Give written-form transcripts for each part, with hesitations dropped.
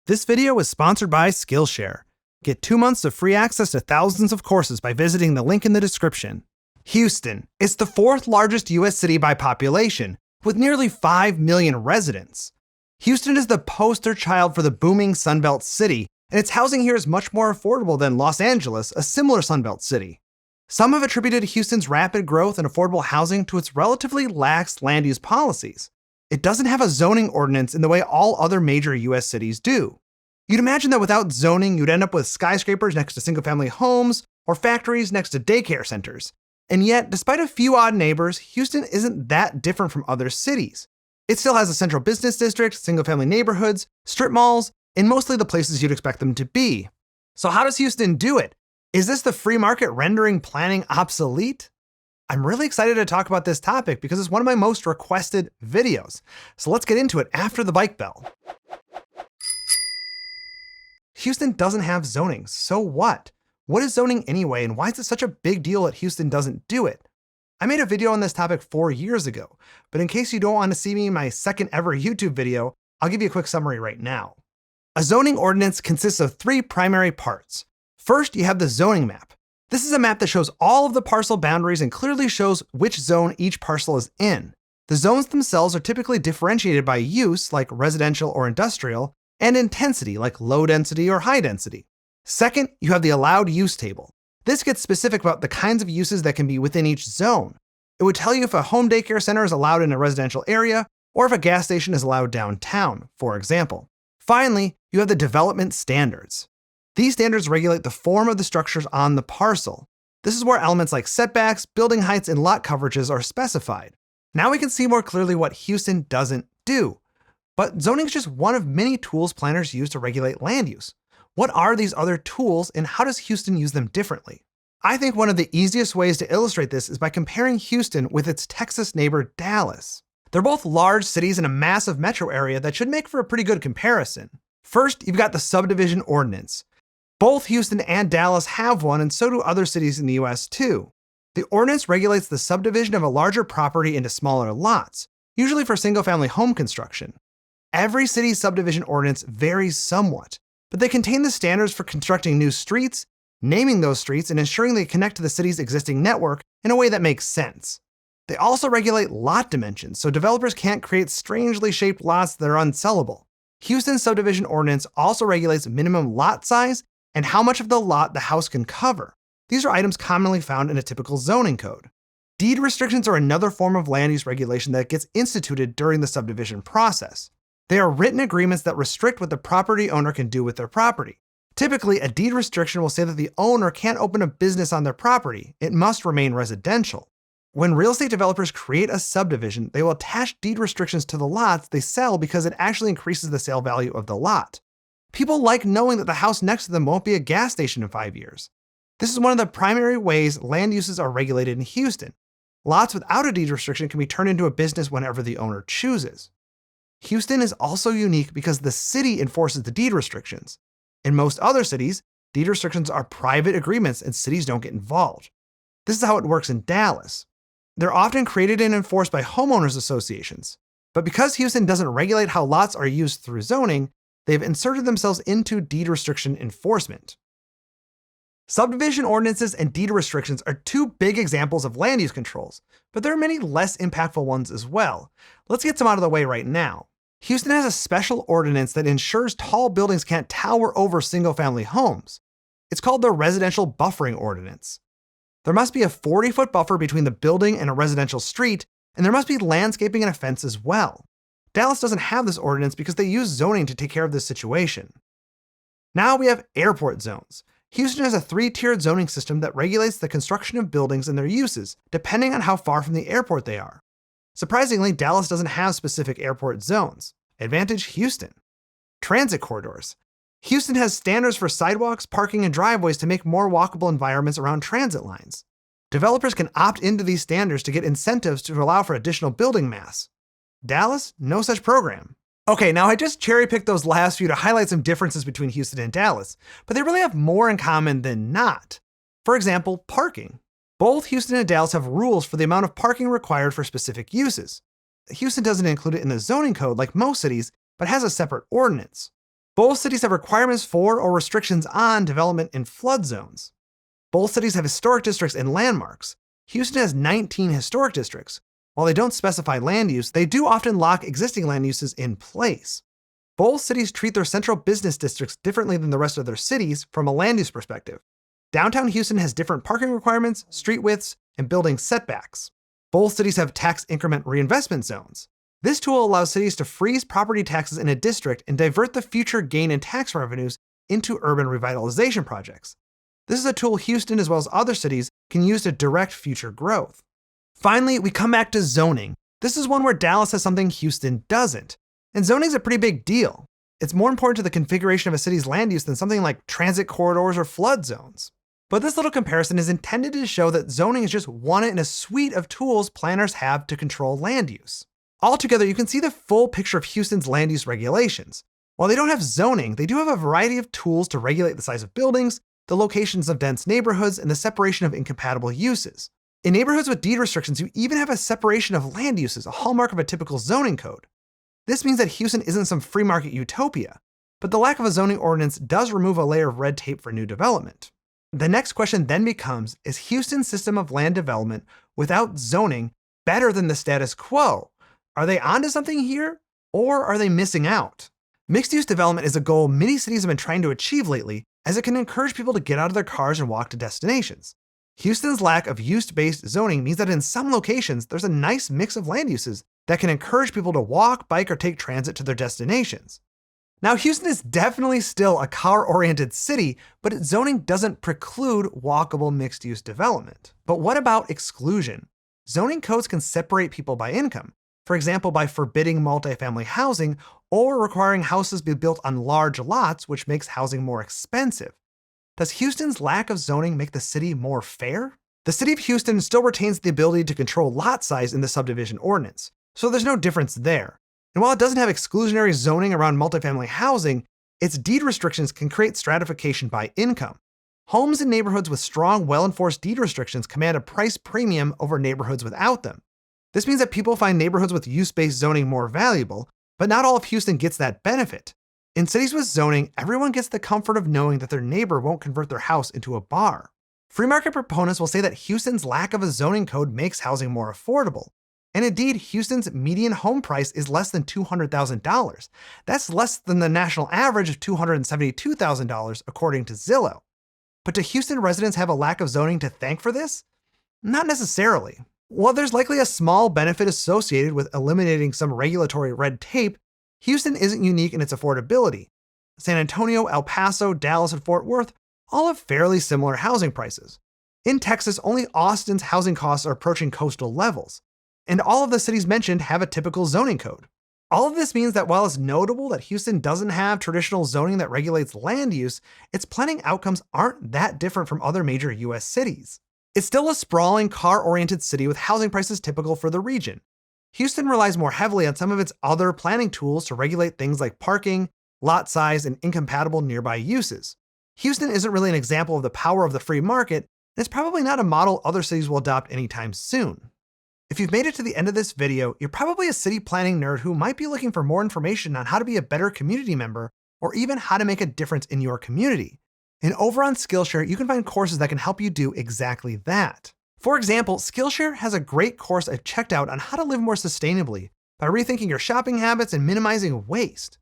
This video is sponsored by Skillshare. Get 2 months of free access to thousands of courses by visiting the link in the description. Houston is the fourth largest U.S. city by population, with nearly 5 million residents. Houston is the poster child for the booming Sunbelt city, and its housing here is much more affordable than Los Angeles, a similar Sunbelt city. Some have attributed Houston's rapid growth in affordable housing to its relatively lax land use policies. It doesn't have a zoning ordinance in the way all other major U.S. cities do. You'd imagine that without zoning, you'd end up with skyscrapers next to single-family homes or factories next to daycare centers. And yet, despite a few odd neighbors, Houston isn't that different from other cities. It still has a central business district, single-family neighborhoods, strip malls, and mostly the places you'd expect them to be. So how does Houston do it? Is this the free market rendering planning obsolete? I'm really excited to talk about this topic because it's one of my most requested videos. So let's get into it after the bike bell. Houston doesn't have zoning, so what? What is zoning anyway, and why is it such a big deal that Houston doesn't do it? I made a video on this topic 4 years ago, but in case you don't want to see me in my second ever YouTube video, I'll give you a quick summary right now. A zoning ordinance consists of 3 primary parts. First, you have the zoning map. This is a map that shows all of the parcel boundaries and clearly shows which zone each parcel is in. The zones themselves are typically differentiated by use, like residential or industrial, and intensity, like low density or high density. Second, you have the allowed use table. This gets specific about the kinds of uses that can be within each zone. It would tell you if a home daycare center is allowed in a residential area, or if a gas station is allowed downtown, for example. Finally, you have the development standards. These standards regulate the form of the structures on the parcel. This is where elements like setbacks, building heights, and lot coverages are specified. Now we can see more clearly what Houston doesn't do. But zoning is just one of many tools planners use to regulate land use. What are these other tools, and how does Houston use them differently? I think one of the easiest ways to illustrate this is by comparing Houston with its Texas neighbor, Dallas. They're both large cities in a massive metro area that should make for a pretty good comparison. First, you've got the subdivision ordinance. Both Houston and Dallas have one, and so do other cities in the US too. The ordinance regulates the subdivision of a larger property into smaller lots, usually for single-family home construction. Every city's subdivision ordinance varies somewhat, but they contain the standards for constructing new streets, naming those streets, and ensuring they connect to the city's existing network in a way that makes sense. They also regulate lot dimensions, so developers can't create strangely shaped lots that are unsellable. Houston's subdivision ordinance also regulates minimum lot size and how much of the lot the house can cover. These are items commonly found in a typical zoning code. Deed restrictions are another form of land use regulation that gets instituted during the subdivision process. They are written agreements that restrict what the property owner can do with their property. Typically, a deed restriction will say that the owner can't open a business on their property. It must remain residential. When real estate developers create a subdivision, they will attach deed restrictions to the lots they sell because it actually increases the sale value of the lot. People like knowing that the house next to them won't be a gas station in 5 years. This is one of the primary ways land uses are regulated in Houston. Lots without a deed restriction can be turned into a business whenever the owner chooses. Houston is also unique because the city enforces the deed restrictions. In most other cities, deed restrictions are private agreements and cities don't get involved. This is how it works in Dallas. They're often created and enforced by homeowners associations. But because Houston doesn't regulate how lots are used through zoning, they've inserted themselves into deed restriction enforcement. Subdivision ordinances and deed restrictions are 2 big examples of land use controls, but there are many less impactful ones as well. Let's get some out of the way right now. Houston has a special ordinance that ensures tall buildings can't tower over single-family homes. It's called the Residential Buffering Ordinance. There must be a 40-foot buffer between the building and a residential street, and there must be landscaping and a fence as well. Dallas doesn't have this ordinance because they use zoning to take care of this situation. Now we have airport zones. Houston has a 3-tiered zoning system that regulates the construction of buildings and their uses, depending on how far from the airport they are. Surprisingly, Dallas doesn't have specific airport zones. Advantage Houston. Transit corridors. Houston has standards for sidewalks, parking, and driveways to make more walkable environments around transit lines. Developers can opt into these standards to get incentives to allow for additional building mass. Dallas, no such program. Okay, now I just cherry-picked those last few to highlight some differences between Houston and Dallas, but they really have more in common than not. For example, parking. Both Houston and Dallas have rules for the amount of parking required for specific uses. Houston doesn't include it in the zoning code like most cities, but has a separate ordinance. Both cities have requirements for or restrictions on development in flood zones. Both cities have historic districts and landmarks. Houston has 19 historic districts. While they don't specify land use, they do often lock existing land uses in place. Both cities treat their central business districts differently than the rest of their cities from a land use perspective. Downtown Houston has different parking requirements, street widths, and building setbacks. Both cities have tax increment reinvestment zones. This tool allows cities to freeze property taxes in a district and divert the future gain in tax revenues into urban revitalization projects. This is a tool Houston, as well as other cities, can use to direct future growth. Finally, we come back to zoning. This is one where Dallas has something Houston doesn't. And zoning is a pretty big deal. It's more important to the configuration of a city's land use than something like transit corridors or flood zones. But this little comparison is intended to show that zoning is just one in a suite of tools planners have to control land use. Altogether, you can see the full picture of Houston's land use regulations. While they don't have zoning, they do have a variety of tools to regulate the size of buildings, the locations of dense neighborhoods, and the separation of incompatible uses. In neighborhoods with deed restrictions, you even have a separation of land uses, a hallmark of a typical zoning code. This means that Houston isn't some free market utopia, but the lack of a zoning ordinance does remove a layer of red tape for new development. The next question then becomes, is Houston's system of land development without zoning better than the status quo? Are they onto something here, or are they missing out? Mixed-use development is a goal many cities have been trying to achieve lately, as it can encourage people to get out of their cars and walk to destinations. Houston's lack of use-based zoning means that in some locations, there's a nice mix of land uses that can encourage people to walk, bike, or take transit to their destinations. Now, Houston is definitely still a car-oriented city, but its zoning doesn't preclude walkable mixed-use development. But what about exclusion? Zoning codes can separate people by income, for example, by forbidding multifamily housing or requiring houses be built on large lots, which makes housing more expensive. Does Houston's lack of zoning make the city more fair? The city of Houston still retains the ability to control lot size in the subdivision ordinance, so there's no difference there. And while it doesn't have exclusionary zoning around multifamily housing, its deed restrictions can create stratification by income. Homes in neighborhoods with strong, well-enforced deed restrictions command a price premium over neighborhoods without them. This means that people find neighborhoods with use-based zoning more valuable, but not all of Houston gets that benefit. In cities with zoning, everyone gets the comfort of knowing that their neighbor won't convert their house into a bar. Free market proponents will say that Houston's lack of a zoning code makes housing more affordable. And indeed, Houston's median home price is less than $200,000. That's less than the national average of $272,000, according to Zillow. But do Houston residents have a lack of zoning to thank for this? Not necessarily. While there's likely a small benefit associated with eliminating some regulatory red tape, Houston isn't unique in its affordability. San Antonio, El Paso, Dallas, and Fort Worth all have fairly similar housing prices. In Texas, only Austin's housing costs are approaching coastal levels. And all of the cities mentioned have a typical zoning code. All of this means that while it's notable that Houston doesn't have traditional zoning that regulates land use, its planning outcomes aren't that different from other major US cities. It's still a sprawling, car-oriented city with housing prices typical for the region. Houston relies more heavily on some of its other planning tools to regulate things like parking, lot size, and incompatible nearby uses. Houston isn't really an example of the power of the free market, and it's probably not a model other cities will adopt anytime soon. If you've made it to the end of this video, you're probably a city planning nerd who might be looking for more information on how to be a better community member, or even how to make a difference in your community. And over on Skillshare, you can find courses that can help you do exactly that. For example, Skillshare has a great course I've checked out on how to live more sustainably by rethinking your shopping habits and minimizing waste.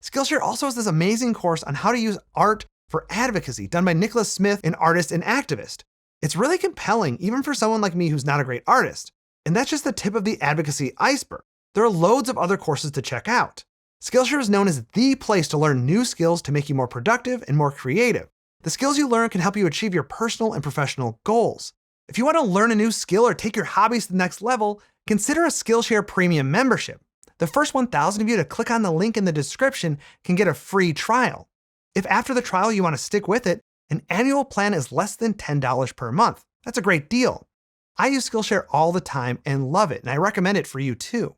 Skillshare also has this amazing course on how to use art for advocacy done by Nicholas Smith, an artist and activist. It's really compelling, even for someone like me who's not a great artist. And that's just the tip of the advocacy iceberg. There are loads of other courses to check out. Skillshare is known as the place to learn new skills to make you more productive and more creative. The skills you learn can help you achieve your personal and professional goals. If you want to learn a new skill or take your hobbies to the next level, consider a Skillshare Premium membership. The first 1,000 of you to click on the link in the description can get a free trial. If after the trial you want to stick with it, an annual plan is less than $10 per month. That's a great deal. I use Skillshare all the time and love it, and I recommend it for you too.